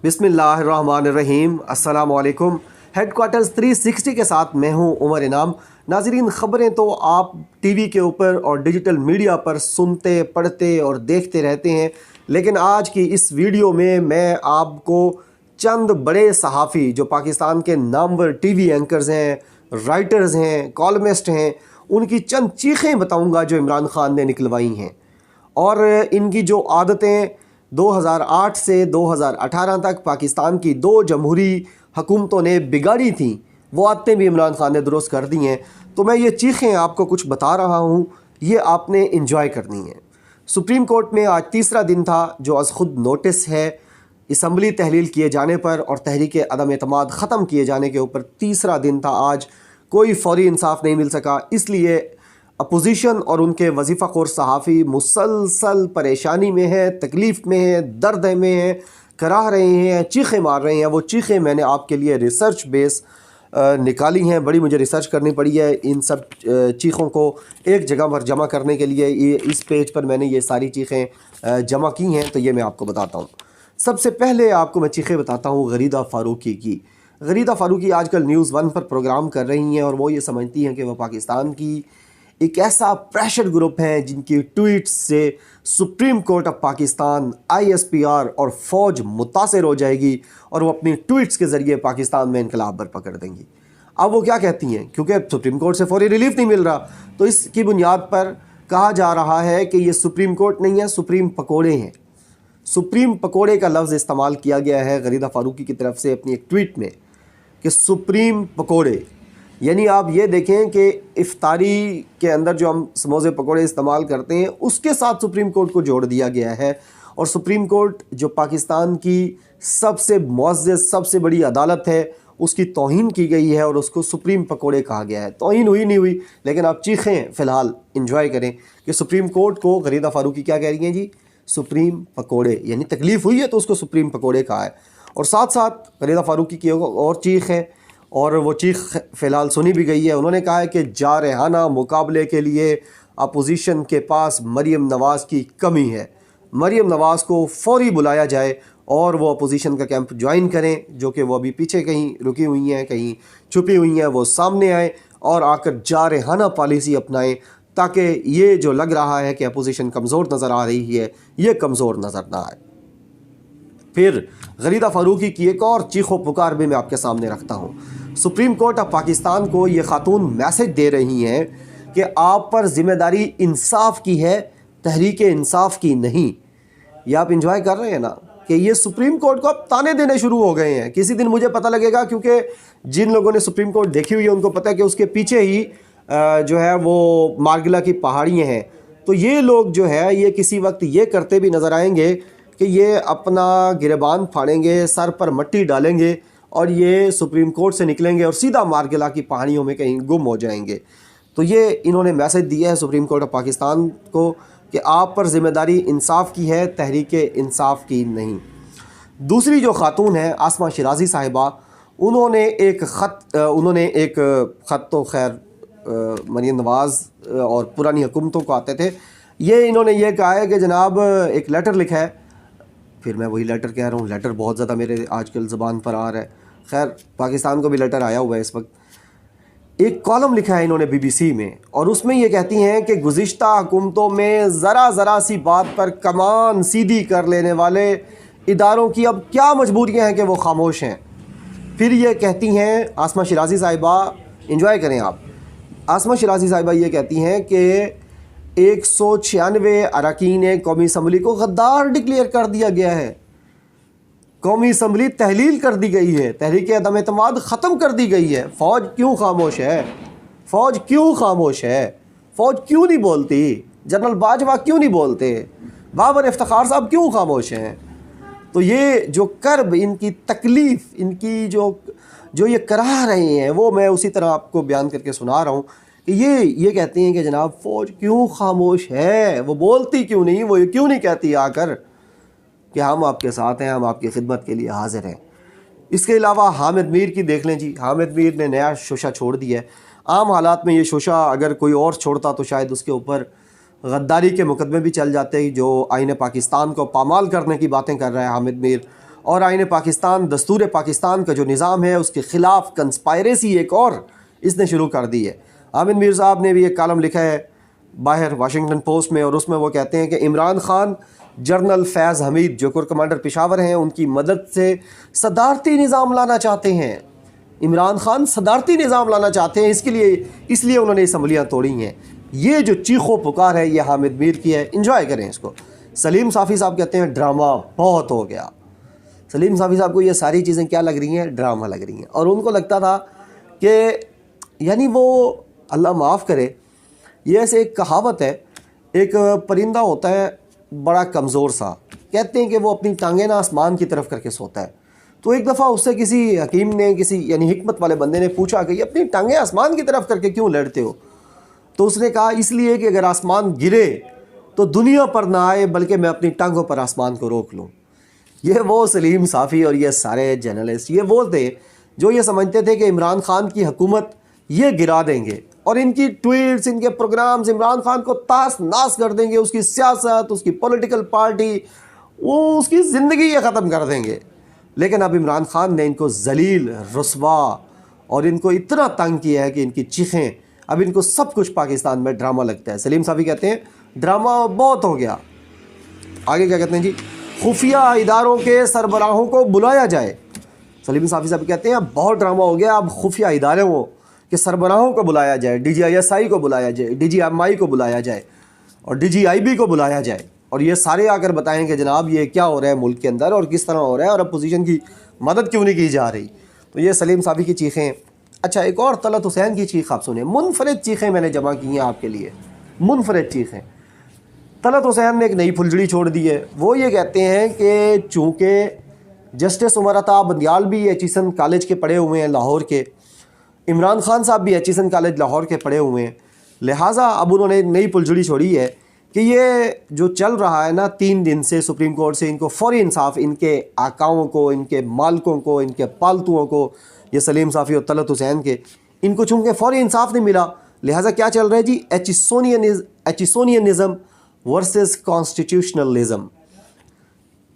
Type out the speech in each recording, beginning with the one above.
बिस्मिल्लाहिर्रहमानिर्रहीम। अस्सलाम वालेकुम। हेडक्वार्टर्स 360 के साथ मैं हूं उमर इनाम। नाज़रीन, ख़बरें तो आप टीवी के ऊपर और डिजिटल मीडिया पर सुनते, पढ़ते और देखते रहते हैं, लेकिन आज की इस वीडियो में मैं आपको चंद बड़े सहाफ़ी जो पाकिस्तान के नामवर टीवी एंकर्स हैं, राइटर्स हैं, कॉलमिस्ट हैं, उनकी चंद चीखें बताऊंगा जो इमरान खान ने निकलवाई हैं। और इनकी जो आदतें 2008 से 2018 तक पाकिस्तान की दो जमहूरी हुकूमतों ने बिगाड़ी थी, वो आदतें भी इमरान खान ने दुरुस्त कर दी हैं। तो मैं ये चीखें आपको कुछ बता रहा हूँ, ये आपने इंजॉय करनी है। सुप्रीम कोर्ट में आज तीसरा दिन था जो आज ख़ुद नोटिस है असम्बली तहलील किए जाने पर और तहरीक अदम एतमाद ख़त्म किए जाने के ऊपर तीसरा दिन था। आज कोई फौरी इंसाफ नहीं मिल सका, इसलिए अपोजिशन और उनके वजीफ़ा खोर सहाफ़ी मुसलसल परेशानी में है, तकलीफ़ में है, दर्द में है, कराह रहे हैं, चीखें मार रहे हैं। वो चीखें मैंने आपके लिए रिसर्च बेस निकाली हैं। बड़ी मुझे रिसर्च करनी पड़ी है इन सब चीखों को एक जगह पर जमा करने के लिए। ये इस पेज पर मैंने ये सारी चीखें जमा की हैं, तो ये मैं आपको बताता हूँ। सबसे पहले आपको मैं चीखें बताता हूँ गरीदा फ़ारूकी की। गरीदा फ़ारूकी आजकल न्यूज़ 1 पर प्रोग्राम कर रही हैं और वो ये समझती हैं कि वह पाकिस्तान की एक ऐसा प्रेशर ग्रुप है जिनकी ट्वीट्स से supreme court of Pakistan, ISPR और फ़ौज मुतासिर हो जाएगी और वो अपनी ट्वीट्स के ज़रिए पाकिस्तान में इनकलाब बर्पा कर देंगी। अब वो क्या कहती हैं, क्योंकि सुप्रीम कोर्ट से फौरी रिलीफ नहीं मिल रहा, तो इसकी बुनियाद पर कहा जा रहा है कि ये सुप्रीम कोर्ट नहीं है, सुप्रीम पकोड़े हैं। सुप्रीम पकोड़े का लफ्ज़ इस्तेमाल किया गया है गरीदा फ़ारूकी की तरफ से अपनी एक ट्वीट में कि सुप्रीम पकोड़े, यानी आप ये देखें कि इफ्तारी के अंदर जो हम समोसे पकोड़े इस्तेमाल करते हैं उसके साथ सुप्रीम कोर्ट को जोड़ दिया गया है। और सुप्रीम कोर्ट जो पाकिस्तान की सबसे मुअज़्ज़ज़ सबसे बड़ी अदालत है, उसकी तौहीन की गई है और उसको सुप्रीम पकोड़े कहा गया है। तौहीन हुई नहीं हुई, लेकिन आप चीखें फ़िलहाल इंजॉय करें कि सुप्रीम कोर्ट को गरीदा फ़ारूकी क्या कह रही हैं जी, सुप्रीम पकोड़े, यानी तकलीफ़ हुई है तो उसको सुप्रीम पकोड़े कहा है। और साथ साथ गरीदा फ़ारूकी की और चीख है, और वो चीख फ़िलहाल सुनी भी गई है। उन्होंने कहा है कि जारहाना मुकाबले के लिए अपोजिशन के पास मरीम नवाज़ की कमी है। मरीम नवाज़ को फौरी बुलाया जाए और वो अपोजिशन का कैंप ज्वाइन करें, जो कि वो अभी पीछे कहीं रुकी हुई हैं, कहीं छुपी हुई हैं, वो सामने आए और आकर जारहाना पॉलिसी अपनाएं, ताकि ये जो लग रहा है कि अपोजिशन कमज़ोर नज़र आ रही है, ये कमज़ोर नज़र ना आए। फिर गरीदा फ़ारूकी की एक और चीखो पुकार भी मैं आपके सामने रखता हूँ। सुप्रीम कोर्ट ऑफ पाकिस्तान को ये खातून मैसेज दे रही हैं कि आप पर ज़िम्मेदारी इंसाफ की है, तहरीक इंसाफ की नहीं। ये आप इंजॉय कर रहे हैं ना कि ये सुप्रीम कोर्ट को अब ताने देने शुरू हो गए हैं। किसी दिन मुझे पता लगेगा, क्योंकि जिन लोगों ने सुप्रीम कोर्ट देखी हुई है उनको पता है कि उसके पीछे ही जो है वो मार्गिला की पहाड़ियाँ हैं। तो ये लोग जो है ये किसी वक्त ये करते भी नज़र आएंगे कि ये अपना गिरबान फाड़ेंगे, सर पर मट्टी डालेंगे और ये सुप्रीम कोर्ट से निकलेंगे और सीधा मार्गिला की पहाड़ियों में कहीं गुम हो जाएंगे। तो ये इन्होंने मैसेज दिया है सुप्रीम कोर्ट ऑफ पाकिस्तान को कि आप पर ज़िम्मेदारी इंसाफ की है, तहरीक इंसाफ की नहीं। दूसरी जो खातून है आसमा शिराजी साहिबा, उन्होंने एक ख़त तो खैर मरीम नवाज़ और पुरानी हुकूमतों को आते थे। ये इन्होंने ये कहा है कि जनाब एक लेटर लिखा है, फिर मैं वही लेटर कह रहा हूँ, लेटर बहुत ज़्यादा मेरे आजकल ज़बान पर आ रहा है। खैर पाकिस्तान को भी लेटर आया हुआ है इस वक्त। एक कॉलम लिखा है इन्होंने BBC में और उसमें ये कहती हैं कि गुज़िश्ता हुकूमतों में ज़रा सी बात पर कमान सीधी कर लेने वाले इदारों की अब क्या मजबूरियाँ हैं कि वो खामोश हैं। फिर ये कहती हैं आसमा शिराजी साहिबा, इंजॉय करें आप। आसमा शिराजी साहिबा ये कहती हैं कि 196 अरकान कौमी असम्बली को गद्दार डिक्लेयर कर दिया गया है। कौमी असम्बली तहलील कर दी गई है, तहरीक अदम एतमाद ख़त्म कर दी गई है। फ़ौज क्यों खामोश है? फ़ौज क्यों खामोश है? फ़ौज क्यों नहीं बोलती? जनरल बाजवा क्यों नहीं बोलते? बाबर इफ्तिखार साहब क्यों खामोश हैं? तो ये जो कर्ब, इनकी तकलीफ़, इनकी जो ये करा रहे हैं, वो मैं उसी तरह आपको बयान करके सुना रहा हूँ कि ये कहती हैं कि जनाब फ़ौज क्यों खामोश है, वो बोलती क्यों नहीं, वो ये क्यों नहीं कहती आकर कि हम आपके साथ हैं, हम आपकी खिदमत के लिए हाजिर हैं। इसके अलावा हामिद मीर की देख लें जी। हामिद मीर ने नया शोशा छोड़ दिया है। आम हालात में ये शोशा अगर कोई और छोड़ता तो शायद उसके ऊपर गद्दारी के मुकदमे भी चल जाते, जो आईन पाकिस्तान को पामाल करने की बातें कर रहा है हामिद मीर। اور آئین پاکستان، دستور پاکستان کا جو نظام ہے اس کے خلاف کنسپائریسی ایک اور اس نے شروع کر دی ہے۔ عامر میر صاحب نے بھی ایک کالم لکھا ہے باہر واشنگٹن پوسٹ میں، اور اس میں وہ کہتے ہیں کہ عمران خان جنرل فیض حمید جو کور کمانڈر پشاور ہیں ان کی مدد سے صدارتی نظام لانا چاہتے ہیں۔ عمران خان صدارتی نظام لانا چاہتے ہیں، اس لیے انہوں نے اسمبلیاں توڑی ہیں۔ یہ جو چیخ و پکار ہے یہ حامد میر کی ہے، انجوائے کریں اس کو۔ سلیم صافی صاحب کہتے ہیں ڈرامہ بہت ہو گیا۔ سلیم صافی صاحب کو یہ ساری چیزیں کیا لگ رہی ہیں؟ ڈرامہ لگ رہی ہیں، اور ان کو لگتا تھا کہ یعنی وہ اللہ معاف کرے، یہ ایسے ایک کہاوت ہے، ایک پرندہ ہوتا ہے بڑا کمزور سا، کہتے ہیں کہ وہ اپنی ٹانگیں نا آسمان کی طرف کر کے سوتا ہے۔ تو ایک دفعہ اس سے کسی حکیم نے، کسی یعنی حکمت والے بندے نے پوچھا کہ یہ اپنی ٹانگیں آسمان کی طرف کر کے کیوں لڑتے ہو؟ تو اس نے کہا اس لیے کہ اگر آسمان گرے تو دنیا پر نہ آئے بلکہ میں اپنی ٹانگوں پر آسمان کو روک لوں۔ یہ وہ سلیم صافی اور یہ سارے جرنلسٹ، یہ وہ تھے جو یہ سمجھتے تھے کہ عمران خان کی حکومت یہ گرا دیں گے، اور ان کی ٹویٹس، ان کے پروگرامز عمران خان کو تاس ناس کر دیں گے، اس کی سیاست، اس کی پولیٹیکل پارٹی، وہ اس کی زندگی یہ ختم کر دیں گے۔ لیکن اب عمران خان نے ان کو ذلیل، رسوا اور ان کو اتنا تنگ کیا ہے کہ ان کی چیخیں، اب ان کو سب کچھ پاکستان میں ڈرامہ لگتا ہے۔ سلیم صافی کہتے ہیں ڈرامہ بہت ہو گیا۔ آگے کیا کہتے ہیں جی؟ خفیہ اداروں کے سربراہوں کو بلایا جائے۔ سلیم صافی صاحب کہتے ہیں اب بہت ڈرامہ ہو گیا، اب خفیہ اداروں کے سربراہوں کو بلایا جائے، DGISI کو بلایا جائے، DGMI کو بلایا جائے، اور DGIB کو بلایا جائے، اور یہ سارے آ کر بتائیں کہ جناب یہ کیا ہو رہا ہے ملک کے اندر اور کس طرح ہو رہا ہے، اور اپوزیشن کی مدد کیوں نہیں کی جا رہی۔ تو یہ سلیم صافی کی چیخیں۔ اچھا ایک اور طلعت حسین کی چیخ آپ سنیں، منفرد چیخیں میں نے جمع کی ہیں آپ کے لیے، منفرد چیخیں۔ طلعت حسین نے ایک نئی پھلجڑی چھوڑ دی ہے، وہ یہ کہتے ہیں کہ چونکہ جسٹس عمر عطا بندیال بھی ایچیسن کالج کے پڑھے ہوئے ہیں لاہور کے، عمران خان صاحب بھی ایچیسن کالج لاہور کے پڑھے ہوئے ہیں، لہٰذا اب انہوں نے نئی پھلجڑی چھوڑی ہے کہ یہ جو چل رہا ہے نا 3 دن سے سپریم کورٹ سے، ان کو فوری انصاف، ان کے آقاؤں کو، ان کے مالکوں کو، ان کے پالتوؤں کو، یہ سلیم صافی اور طلعت حسین کے، ان کو چونکہ فوری انصاف نہیں ملا، لہٰذا کیا چل رہا ہے جی؟ ایچیسونینزم ورسز کانسٹیٹیوشنلزم۔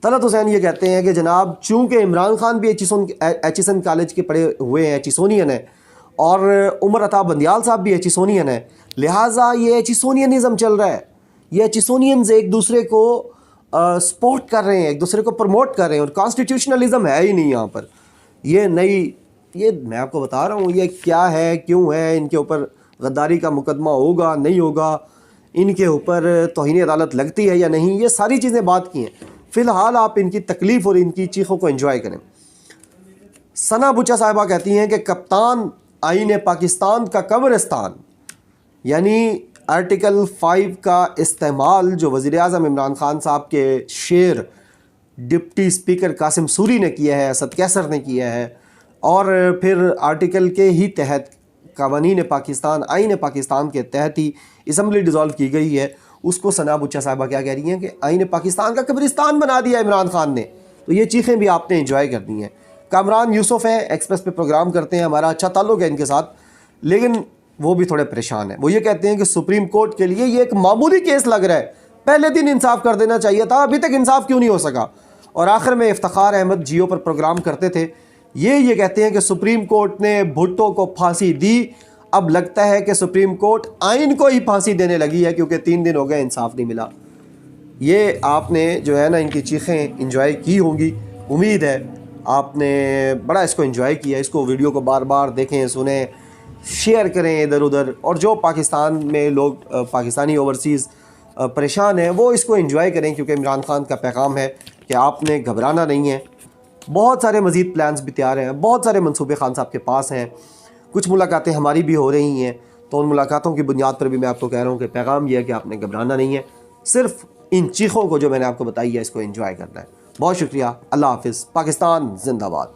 طلعت حسین یہ کہتے ہیں کہ جناب چونکہ عمران خان بھی ایچیسن کالج کے پڑھے ہوئے ہیں، ایچیسونین ہے، اور عمر عطا بندیال صاحب بھی ایچیسونین ہے، لہٰذا یہ ایچیسونینزم چل رہا ہے، یہ ایچیسونینز ایک دوسرے کو سپورٹ کر رہے ہیں، ایک دوسرے کو پروموٹ کر رہے ہیں، اور کانسٹیٹیوشنلزم ہے ہی نہیں یہاں پر۔ یہ میں آپ کو بتا رہا ہوں یہ کیا ہے، کیوں ہے، ان کے اوپر غداری کا مقدمہ ہوگا نہیں ہوگا، ان کے اوپر توہین عدالت لگتی ہے یا نہیں، یہ ساری چیزیں بات کی ہیں۔ فی الحال آپ ان کی تکلیف اور ان کی چیخوں کو انجوائے کریں۔ ثنا بچا صاحبہ کہتی ہیں کہ کپتان آئین پاکستان کا قبرستان، یعنی آرٹیکل 5 کا استعمال جو وزیر اعظم عمران خان صاحب کے شعر ڈپٹی اسپیکر قاسم سوری نے کیا ہے، اسد کیسر نے کیا ہے، اور پھر آرٹیکل کے ہی تحت قوانین پاکستان، آئین پاکستان کے تحت ہی اسمبلی ڈیزالو کی گئی ہے، اس کو ثنا بچا صاحبہ کیا کہہ رہی ہیں کہ آئین پاکستان کا قبرستان بنا دیا عمران خان نے۔ تو یہ چیخیں بھی آپ نے انجوائے کرنی ہیں۔ کامران یوسف ہیں، ایکسپریس پہ پروگرام کرتے ہیں، ہمارا اچھا تعلق ہے ان کے ساتھ، لیکن وہ بھی تھوڑے پریشان ہیں۔ وہ یہ کہتے ہیں کہ سپریم کورٹ کے لیے یہ ایک معمولی کیس لگ رہا ہے، پہلے دن انصاف کر دینا چاہیے تھا، ابھی تک انصاف کیوں نہیں ہو سکا۔ اور آخر میں افتخار احمد جیو پر پروگرام کرتے تھے، یہ کہتے ہیں کہ سپریم کورٹ نے بھٹو کو پھانسی دی، اب لگتا ہے کہ سپریم کورٹ آئین کو ہی پھانسی دینے لگی ہے کیونکہ 3 دن ہو گئے انصاف نہیں ملا۔ یہ آپ نے جو ہے نا ان کی چیخیں انجوائے کی ہوں گی، امید ہے آپ نے بڑا اس کو انجوائے کیا۔ اس کو ویڈیو کو بار بار دیکھیں، سنیں، شیئر کریں ادھر ادھر، اور جو پاکستان میں لوگ پاکستانی اوورسیز پریشان ہیں وہ اس کو انجوائے کریں، کیونکہ عمران خان کا پیغام ہے کہ آپ نے گھبرانا نہیں ہے۔ بہت سارے مزید پلانز بھی تیار ہیں، بہت سارے منصوبے خان صاحب کے پاس ہیں، کچھ ملاقاتیں ہماری بھی ہو رہی ہیں، تو ان ملاقاتوں کی بنیاد پر بھی میں آپ کو کہہ رہا ہوں کہ پیغام یہ ہے کہ آپ نے گھبرانا نہیں ہے، صرف ان چیخوں کو جو میں نے آپ کو بتائی ہے اس کو انجوائے کرنا ہے۔ بہت شکریہ، اللہ حافظ، پاکستان زندہ باد۔